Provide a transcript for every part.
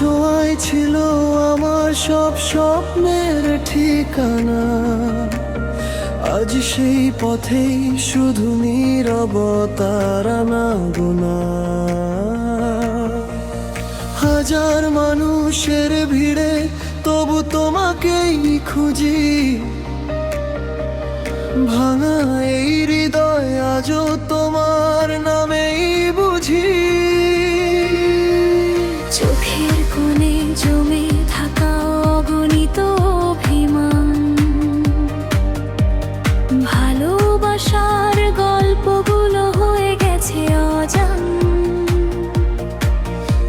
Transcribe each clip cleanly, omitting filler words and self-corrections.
ছোঁয়ায় ছিল আমার সব স্বপ্নের ঠিকানা। আজ সেই পথেই শুধু নীরবতার আনাগোনা। হাজার মানুষের ভিড়ে তবু তোমাকেই খুঁজি। ভাঙা এই হৃদয় আজও তোমার নামেই বুঝি। চোখের কোণে জমে থাকা অগণিত অভিমান, ভালোবাসার গল্পগুলো হয়ে গেছে অজান।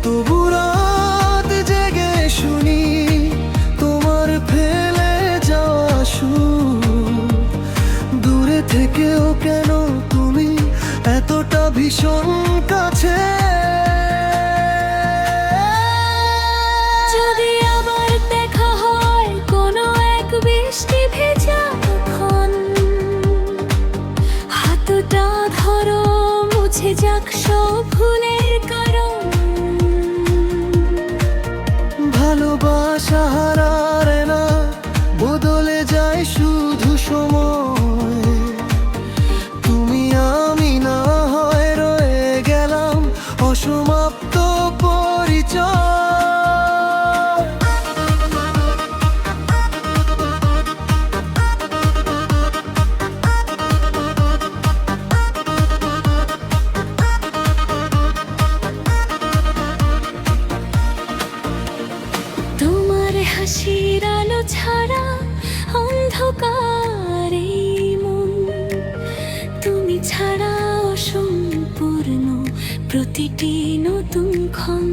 তবু রাত জেগে শুনি তোমার ফেলে যাওয়া সুর। দূরে থেকেও কেন তুমি এতটা ভীষণ কাছে। যদি আবার দেখা হয় কোনো এক বৃষ্টি ভেজা ক্ষণ, হাতটা ধরো, মুছে যাক সব ভুলের কারণ। ভালোবাসা হারারে না, বদলে যায় শুধু সময়। তুমি আমি না হয় রয়ে গেলাম অসমাপ্ত পরিচয়। তোমার হাসির আলো ছাড়া অন্ধকার এই মন, তুমি ছাড়া অসম্পূর্ণ প্রতিটি নতুন ক্ষণ।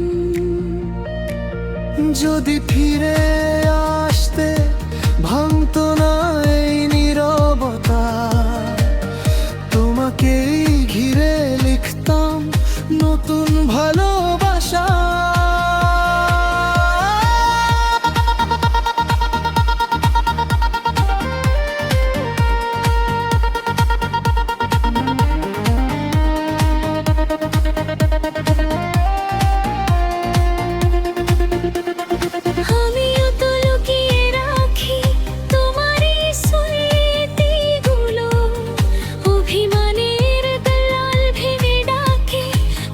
যদি ফিরে আসতে ভাঙতো না এই নীরবতা, তোমাকেই ঘিরে লিখতাম নতুন ভালোবাসা। আমিও তো লুকিয়ে রাখি তোমারই স্মৃতিগুলো, অভিমানের দেয়াল ভেঙে ডাকে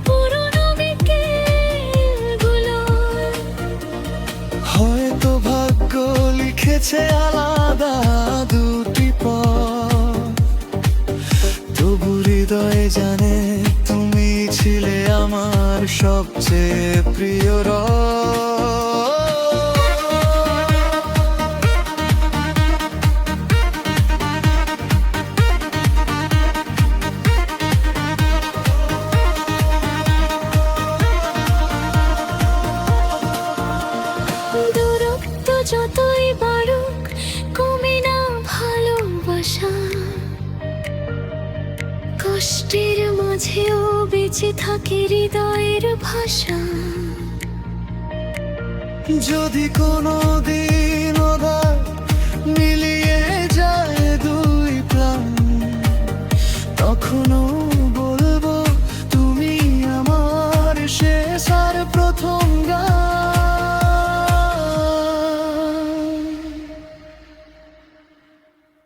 পুরনো বিকেলগুলো। হয়তো ভাগ্য লিখেছে আলাদা দুটি পথ, তবু হৃদয়ে জানে তুমি ছিলে আমার সবচেয়ে প্রিয় রব। দূরত্ব যতই বাড়ুক কমে না ভালোবাসা, কষ্টের মাঝেও বেঁচে থাকে হৃদয়ের ভাষা। যদি কোনো দিন ওধার মিলিয়ে যায় দুই প্রাণ, তখনও